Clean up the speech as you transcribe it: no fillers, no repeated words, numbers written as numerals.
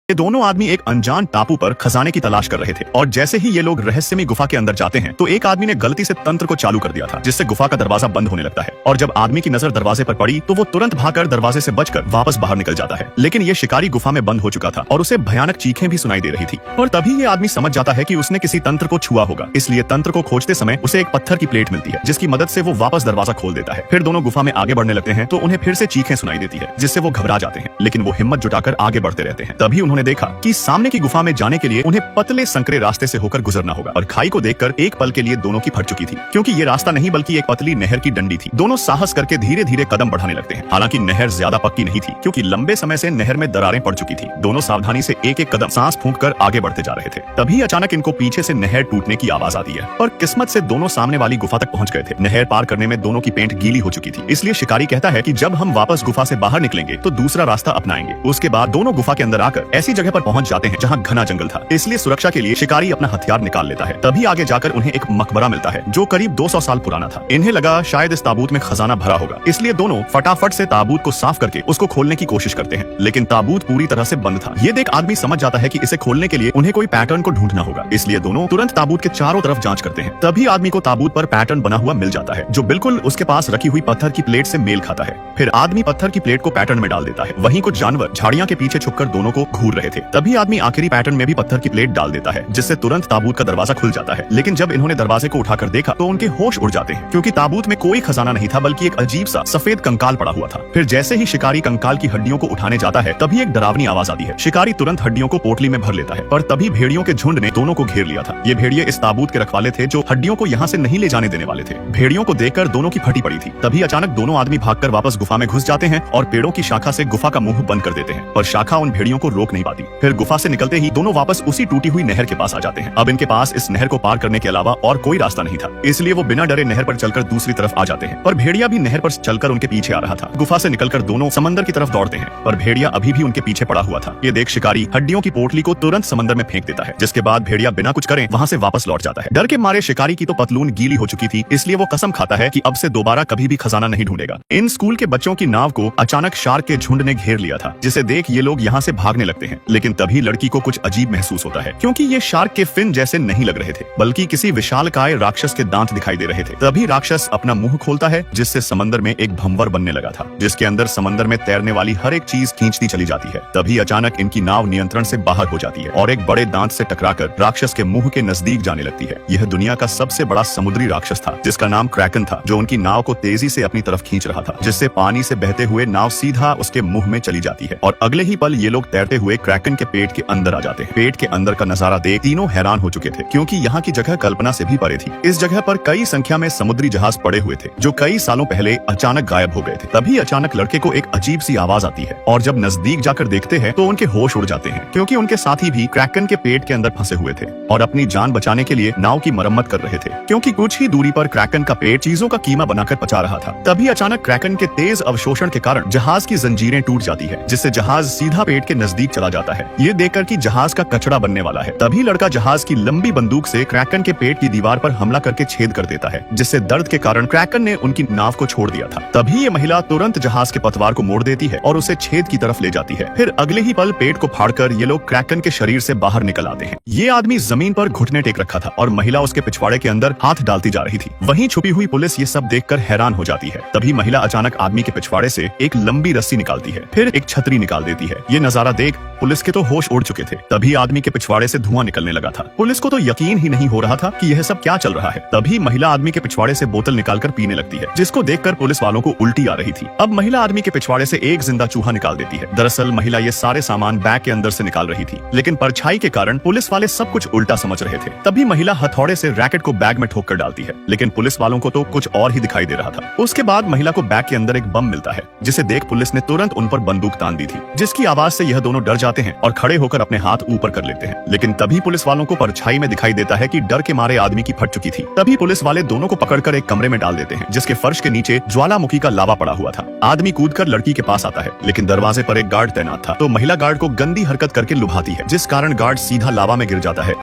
ये दोनों आदमी एक अनजान टापू पर खजाने की तलाश कर रहे थे और जैसे ही ये लोग रहस्यमय गुफा के अंदर जाते हैं तो एक आदमी ने गलती से तंत्र को चालू कर दिया था, जिससे गुफा का दरवाजा बंद होने लगता है। और जब आदमी की नजर दरवाजे पर पड़ी तो वो तुरंत भागकर दरवाजे से बचकर वापस बाहर निकल जाता है। लेकिन ये शिकारी गुफा में बंद हो चुका था और उसे भयानक चीखें भी सुनाई दे रही थी। और तभी ये आदमी समझ जाता है कि उसने किसी तंत्र को छुआ होगा, इसलिए तंत्र को खोजते समय उसे एक पत्थर की प्लेट मिलती है, जिसकी मदद से वो वापस दरवाजा खोल देता है। फिर दोनों गुफा में आगे बढ़ने लगते हैं तो उन्हें फिर से चीखें सुनाई देती है, जिससे वो घबरा जाते हैं, लेकिन वो हिम्मत जुटाकर आगे बढ़ते रहते हैं। तभी उन्होंने देखा कि सामने की गुफा में जाने के लिए उन्हें पतले संकरे रास्ते से होकर गुजरना होगा और खाई को देखकर एक पल के लिए दोनों की फट चुकी थी, क्योंकि ये रास्ता नहीं बल्कि एक पतली नहर की डंडी थी। दोनों साहस करके धीरे धीरे कदम बढ़ाने लगते हैं। हालांकि नहर ज्यादा पक्की नहीं थी, क्योंकि लंबे समय से नहर में दरारें पड़ चुकी थी। दोनों सावधानी से एक एक कदम सांस फूंककर आगे बढ़ते जा रहे थे। तभी अचानक इनको पीछे से नहर टूटने की आवाज आती है और किस्मत से दोनों सामने वाली गुफा तक पहुंच गए थे। नहर पार करने में दोनों की पेंट गीली हो चुकी थी, इसलिए शिकारी कहता है कि जब हम वापस गुफा से बाहर निकलेंगे तो दूसरा रास्ता अपनाएंगे। उसके बाद दोनों गुफा के अंदर आकर ऐसी जगह पर पहुंच जाते हैं जहां घना जंगल था, इसलिए सुरक्षा के लिए शिकारी अपना हथियार निकाल लेता है। तभी आगे जाकर उन्हें एक मकबरा मिलता है जो करीब 200 साल पुराना था। इन्हें लगा शायद इस ताबूत में खजाना भरा होगा, इसलिए दोनों फटाफट से ताबूत को साफ करके उसको खोलने की कोशिश करते हैं, लेकिन ताबूत पूरी तरह से बंद था। ये देख आदमी समझ जाता है कि इसे खोलने के लिए उन्हें कोई पैटर्न को ढूंढना होगा, इसलिए दोनों तुरंत ताबूत के चारों तरफ जांच करते हैं। तभी आदमी को ताबूत पर पैटर्न बना हुआ मिल जाता है, जो बिल्कुल उसके पास रखी हुई पत्थर की प्लेट से मेल खाता है। फिर आदमी पत्थर की प्लेट को पैटर्न में डाल देता है। वहीं कुछ जानवर झाड़ियां के पीछे छुपकर दोनों को घूर रहे थे। तभी आदमी आखिरी पैटर्न में भी पत्थर की प्लेट डाल देता है, जिससे तुरंत ताबूत का दरवाजा खुल जाता है। लेकिन जब इन्होंने दरवाजे को उठाकर देखा तो उनके होश उड़ जाते हैं, क्योंकि ताबूत में कोई खजाना नहीं था बल्कि एक अजीब सा सफेद कंकाल पड़ा हुआ था। फिर जैसे ही शिकारी कंकाल की हड्डियों को उठाने जाता है तभी एक डरावनी आवाज आती है। शिकारी तुरंत हड्डियों को पोटली में भर लेता है, पर तभी भेड़ियों के झुंड ने दोनों को घेर लिया था। ये भेड़िए इस ताबूत के रखवाले थे जो हड्डियों को यहाँ से नहीं ले जाने देने वाले थे। भेड़ियों को देखकर दोनों की फटी पड़ी थी। तभी अचानक दोनों आदमी भागकर वापस गुफा में घुस जाते हैं और पेड़ों की शाखा से गुफा का मुंह बंद कर देते हैं, पर शाखा उन भेड़ियों को रोक नहीं पाती। फिर गुफा से निकलते ही दोनों वापस उसी टूटी हुई नहर के पास आ जाते हैं। अब इनके पास इस नहर को पार करने के अलावा और कोई रास्ता नहीं था, इसलिए वो बिना डरे नहर पर चलकर दूसरी तरफ आ जाते हैं। पर भेड़िया भी नहर पर चलकर उनके पीछे आ रहा था। गुफा से निकलकर दोनों समंदर की तरफ दौड़ते हैं, पर भेड़िया अभी भी उनके पीछे पड़ा हुआ था। ये देख शिकारी हड्डियों की पोटली को तुरंत समंदर में फेंक देता है, जिसके बाद भेड़िया बिना कुछ करे वहाँ से वापस लौट जाता है। डर के मारे शिकारी की तो पतलून गीली हो चुकी थी, इसलिए वो कसम खाता है कि अब से दोबारा कभी भी खजाना नहीं ढूंढेगा। इन स्कूल के बच्चों की नाव को अचानक शार्क के झुंड ने घेर लिया था, जिसे देख ये लोग यहाँ से भागने लगते हैं। लेकिन तभी लड़की को कुछ अजीब महसूस होता है, क्योंकि ये शार्क के फिन जैसे नहीं लग रहे थे, बल्कि किसी विशालकाय राक्षस के दांत दिखाई दे रहे थे। तभी राक्षस अपना मुंह खोलता है, जिससे समंदर में एक भंवर बनने लगा था, जिसके अंदर समंदर में तैरने वाली हर एक चीज खींचती चली जाती है। तभी अचानक इनकी नाव नियंत्रण से बाहर हो जाती है और एक बड़े दांत से टकराकर राक्षस के मुंह के नजदीक जाने लगती है। यह दुनिया का सबसे बड़ा समुद्री राक्षस था, जिसका नाम क्रैकन था, जो उनकी नाव को तेजी से अपनी तरफ खींच रहा था, जिससे पानी से बहते हुए नाव सीधा उसके मुंह में चली जाती है। और अगले ही पल ये लोग तैरते हुए क्रैकन के पेट के अंदर आ जाते हैं। पेट के अंदर का नजारा देख तीनों हैरान हो चुके थे, क्योंकि यहाँ की जगह कल्पना से भी परे थी। इस जगह पर कई संख्या में समुद्री जहाज पड़े हुए थे, जो कई सालों पहले अचानक गायब हो गए थे। तभी अचानक लड़के को एक अजीब सी आवाज आती है और जब नजदीक जाकर देखते हैं तो उनके होश उड़ जाते हैं, क्योंकि उनके साथी भी क्रैकन के पेट के अंदर फंसे हुए थे और अपनी जान बचाने के लिए नाव की मरम्मत कर रहे थे, क्योंकि कुछ ही दूरी पर क्रैकन का पेट चीजों का कीमा बनाकर पचा रहा था। तभी अचानक क्रैकन के तेज अवशोषण के कारण जहाज की जंजीरें टूट जाती है, जिससे जहाज सीधा पेट के नजदीक चला जाता है। ये देखकर कि जहाज का कचड़ा बनने वाला है, तभी लड़का जहाज की लंबी बंदूक से क्रैकन के पेट की दीवार पर हमला करके छेद कर देता है, जिससे दर्द के कारण क्रैकन ने उनकी नाव को छोड़ दिया था। तभी ये महिला तुरंत जहाज के पतवार को मोड़ देती है और उसे छेद की तरफ ले जाती है। फिर अगले ही पल पेट को फाड़कर ये लोग क्रैकन के शरीर से बाहर निकल आते हैं। ये आदमी जमीन पर घुटने टेक रखा था और महिला उसके पिछवाड़े के अंदर हाथ डालती जा रही थी। वहीं छुपी हुई पुलिस ये सब देखकर हैरान हो जाती है। तभी महिला अचानक आदमी के पिछवाड़े से एक लंबी रस्सी निकालती है, फिर एक छतरी निकाल देती है। ये नजारा देख पुलिस के तो होश उड़ चुके थे। तभी आदमी के पिछवाड़े से धुआं निकलने लगा था। पुलिस को तो यकीन ही नहीं हो रहा था कि यह सब क्या चल रहा है। तभी महिला आदमी के पिछवाड़े से बोतल निकालकर पीने लगती है, जिसको देखकर पुलिस वालों को उल्टी आ रही थी। अब महिला आदमी के पिछवाड़े से एक जिंदा चूहा निकाल देती है। दरअसल महिला ये सारे सामान बैग के अंदर से निकाल रही थी, लेकिन परछाई के कारण पुलिस वाले सब कुछ उल्टा समझ रहे थे। तभी महिला हथौड़े से रैकेट को बैग में ठोक कर डालती है, लेकिन पुलिस वालों को तो कुछ और ही दिखाई दे रहा था। उसके बाद महिला को बैग के अंदर एक बम मिलता है, जिसे देख पुलिस ने तुरंत उन पर बंदूक तान दी थी, जिसकी आवाज से यह दोनों डर जाते हैं और खड़े होकर अपने हाथ ऊपर कर लेते हैं। लेकिन तभी पुलिस वालों को परछाई में दिखाई देता है कि डर के मारे आदमी की फट चुकी थी। तभी पुलिस वाले दोनों को पकड़कर एक कमरे में डाल देते हैं, जिसके फर्श के नीचे ज्वालामुखी का लावा पड़ा हुआ था। आदमी कूदकर लड़की के पास आता है, लेकिन दरवाजे पर एक गार्ड तैनात था, तो महिला गार्ड को गंदी हरकत करके लुभाती है, जिस कारण गार्ड सीधा लावा में गिर जाता है।